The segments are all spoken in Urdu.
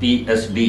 PSD।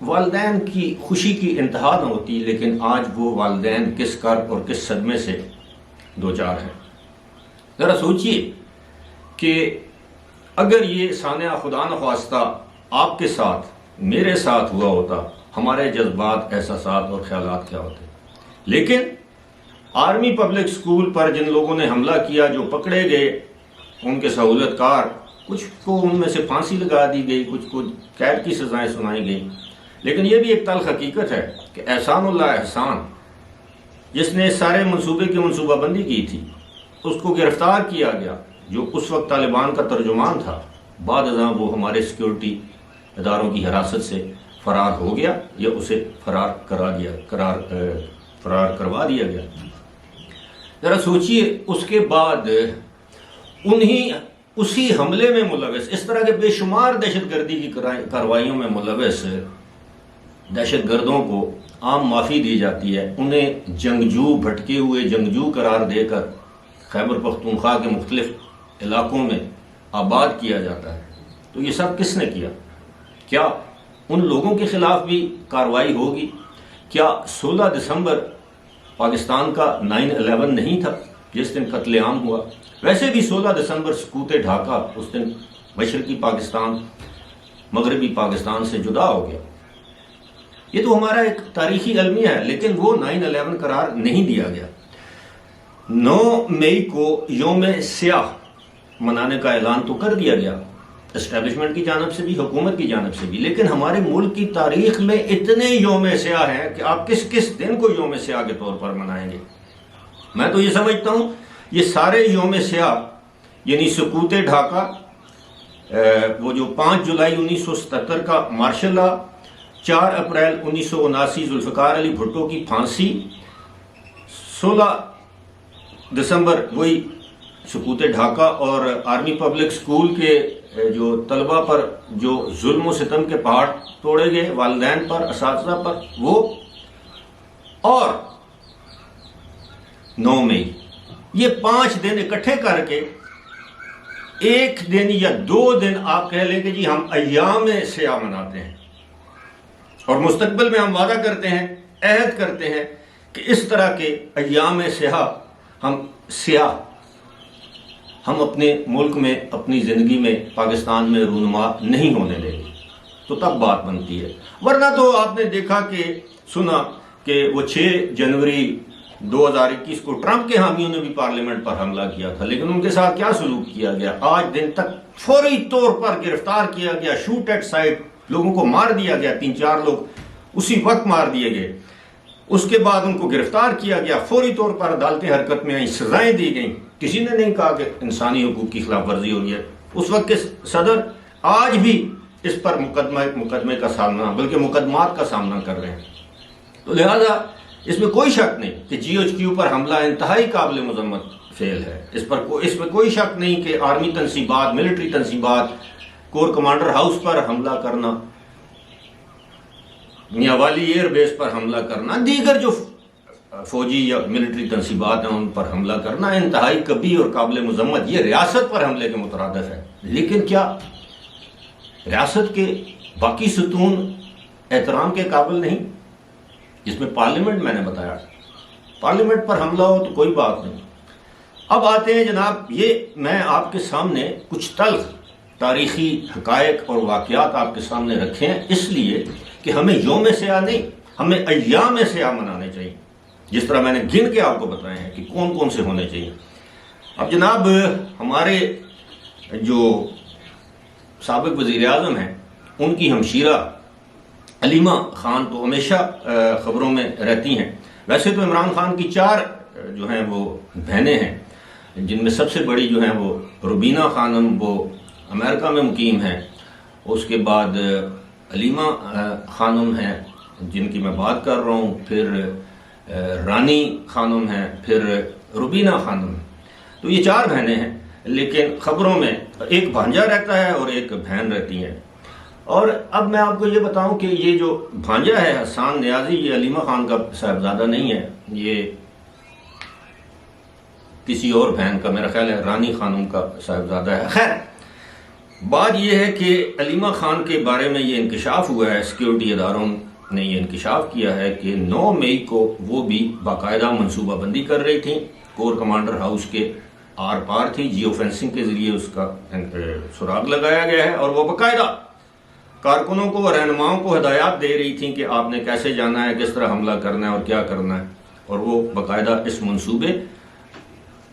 والدین کی خوشی کی انتہا نہ ہوتی، لیکن آج وہ والدین کس کرب اور کس صدمے سے دوچار ہیں۔ ذرا سوچئے کہ اگر یہ سانحہ خدا نخواستہ آپ کے ساتھ، میرے ساتھ ہوا ہوتا، ہمارے جذبات، احساسات اور خیالات کیا ہوتے۔ لیکن آرمی پبلک سکول پر جن لوگوں نے حملہ کیا، جو پکڑے گئے، ان کے سہولت کار، کچھ کو ان میں سے پھانسی لگا دی گئی، کچھ کو قید کی سزائیں سنائی گئیں۔ لیکن یہ بھی ایک تلخ حقیقت ہے کہ احسان اللہ احسان، جس نے سارے منصوبے کی منصوبہ بندی کی تھی، اس کو گرفتار کیا گیا، جو اس وقت طالبان کا ترجمان تھا، بعد ازاں وہ ہمارے سیکیورٹی اداروں کی حراست سے فرار ہو گیا یا اسے فرار کروا دیا گیا۔ ذرا سوچئے اس کے بعد اسی حملے میں ملوث، اس طرح کے بے شمار دہشت گردی کی کارروائیوں میں ملوث دہشت گردوں کو عام معافی دی جاتی ہے، انہیں جنگجو، بھٹکے ہوئے جنگجو قرار دے کر خیبر پختونخوا کے مختلف علاقوں میں آباد کیا جاتا ہے۔ تو یہ سب کس نے کیا؟ کیا ان لوگوں کے خلاف بھی کارروائی ہوگی؟ کیا 16 دسمبر پاکستان کا 9/11 نہیں تھا جس دن قتل عام ہوا؟ ویسے بھی 16 دسمبر سقوط ڈھاکہ، اس دن مشرقی پاکستان مغربی پاکستان سے جدا ہو گیا۔ یہ تو ہمارا ایک تاریخی المیہ ہے، لیکن وہ 9/11 قرار نہیں دیا گیا۔ 9 مئی کو یوم سیاہ منانے کا اعلان تو کر دیا گیا اسٹیبلشمنٹ کی جانب سے بھی، حکومت کی جانب سے بھی، لیکن ہمارے ملک کی تاریخ میں اتنے یوم سیاہ ہیں کہ آپ کس کس دن کو یوم سیاہ کے طور پر منائیں گے؟ میں تو یہ سمجھتا ہوں یہ سارے یوم سیاہ، یعنی سقوط ڈھاکہ، وہ جو 5 جولائی 1977 کا martial law, 4 April 1979 Zulfiqar Ali Bhutto کی پھانسی، 16 دسمبر وہی سقوط ڈھاکہ، اور آرمی پبلک سکول کے جو طلبہ پر جو ظلم و ستم کے پہاڑ توڑے گئے، والدین پر، اساتذہ پر، وہ، اور 9 مئی، یہ 5 دن اکٹھے کر کے ایک دن یا 2 دن آپ کہہ لیں کہ جی ہم ایام سیاہ مناتے ہیں، اور مستقبل میں ہم وعدہ کرتے ہیں، عہد کرتے ہیں کہ اس طرح کے ایام سیاہ ہم اپنے ملک میں، اپنی زندگی میں، پاکستان میں رونما نہیں ہونے دیں گے۔ تو تب بات بنتی ہے، ورنہ تو آپ نے دیکھا کہ سنا کہ وہ 6 جنوری 2021 کو ٹرمپ کے حامیوں نے بھی پارلیمنٹ پر حملہ کیا تھا، لیکن ان کے ساتھ کیا سلوک کیا گیا؟ آج دن تک فوری طور پر گرفتار کیا گیا، شوٹ ایٹ سائٹ، لوگوں کو مار دیا گیا، 3-4 لوگ اسی وقت مار دیے گئے۔ اس کے بعد ان کو گرفتار کیا گیا، فوری طور پر عدالتیں حرکت میں آئیں، سزائیں دی گئیں، کسی نے نہیں کہا کہ انسانی حقوق کی خلاف ورزی ہوئی ہے۔ اس وقت کے صدر آج بھی اس پر مقدمے کا سامنا، بلکہ مقدمات کا سامنا کر رہے ہیں۔ تو لہذا اس میں کوئی شک نہیں کہ GHQ پر حملہ انتہائی قابل مذمت فعل ہے، اس میں کوئی شک نہیں کہ آرمی تنصیبات، ملٹری تنصیبات، کور کمانڈر ہاؤس پر حملہ کرنا، میاوالی ایئر بیس پر حملہ کرنا، دیگر جو فوجی یا ملٹری تنصیبات ہیں ان پر حملہ کرنا انتہائی کبیح اور قابل مذمت، یہ ریاست پر حملے کے مترادف ہے۔ لیکن کیا ریاست کے باقی ستون احترام کے قابل نہیں؟ جس میں پارلیمنٹ، میں نے بتایا، پارلیمنٹ پر حملہ ہو تو کوئی بات نہیں۔ اب آتے ہیں جناب، یہ میں آپ کے سامنے کچھ تلخ تاریخی حقائق اور واقعات آپ کے سامنے رکھے ہیں، اس لیے کہ ہمیں یوم سیاہ نہیں، ہمیں ایام سیاہ منانے چاہیے، جس طرح میں نے گن کے آپ کو بتائے ہیں کہ کون کون سے ہونے چاہیے۔ اب جناب ہمارے جو سابق وزیر اعظم ہیں، ان کی ہمشیرہ علیمہ خان تو ہمیشہ خبروں میں رہتی ہیں۔ ویسے تو عمران خان کی 4 جو ہیں وہ بہنیں ہیں، جن میں سب سے بڑی جو ہیں وہ روبینہ خانم، وہ امریکہ میں مقیم ہیں۔ اس کے بعد علیمہ خانم ہیں جن کی میں بات کر رہا ہوں، پھر رانی خانم ہیں، پھر روبینہ خانم ہیں۔ تو یہ 4 بہنیں ہیں، لیکن خبروں میں ایک بھانجا رہتا ہے اور ایک بہن رہتی ہیں۔ اور اب میں آپ کو یہ بتاؤں کہ یہ جو بھانجا ہے حسان نیازی، یہ علیمہ خان کا صاحبزادہ نہیں ہے، یہ کسی اور بہن کا، میرا خیال ہے رانی خانم کا صاحبزادہ ہے۔ خیر، بات یہ ہے کہ علیمہ خان کے بارے میں یہ انکشاف ہوا ہے، سیکیورٹی اداروں نے یہ انکشاف کیا ہے کہ 9 مئی کو وہ بھی باقاعدہ منصوبہ بندی کر رہی تھیں، کور کمانڈر ہاؤس کے آر پار تھی، جیو فینسنگ کے ذریعے اس کا سراغ لگایا گیا ہے، اور وہ باقاعدہ کارکنوں کو اور رہنماؤں کو ہدایات دے رہی تھیں کہ آپ نے کیسے جانا ہے، کس طرح حملہ کرنا ہے اور کیا کرنا ہے، اور وہ باقاعدہ اس منصوبے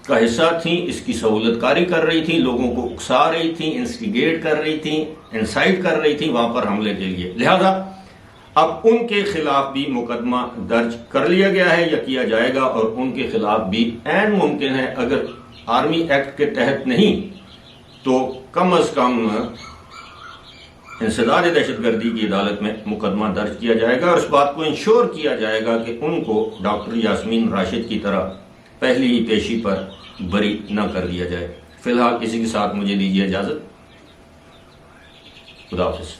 کا حصہ تھیں، اس کی سہولت کاری کر رہی تھیں، لوگوں کو اکسا رہی تھیں، انسٹیگیٹ کر رہی تھیں، انسائٹ کر رہی تھیں وہاں پر حملے کے لیے۔ لہذا اب ان کے خلاف بھی مقدمہ درج کر لیا گیا ہے یا کیا جائے گا، اور ان کے خلاف بھی عین ممکن ہے اگر آرمی ایکٹ کے تحت نہیں تو کم از کم انسداد دہشت گردی کی عدالت میں مقدمہ درج کیا جائے گا، اور اس بات کو انشور کیا جائے گا کہ ان کو ڈاکٹر یاسمین راشد کی طرح پہلی ہی پیشی پر بری نہ کر دیا جائے۔ فی الحال اسی کے ساتھ مجھے دیجیے اجازت، خدا حافظ۔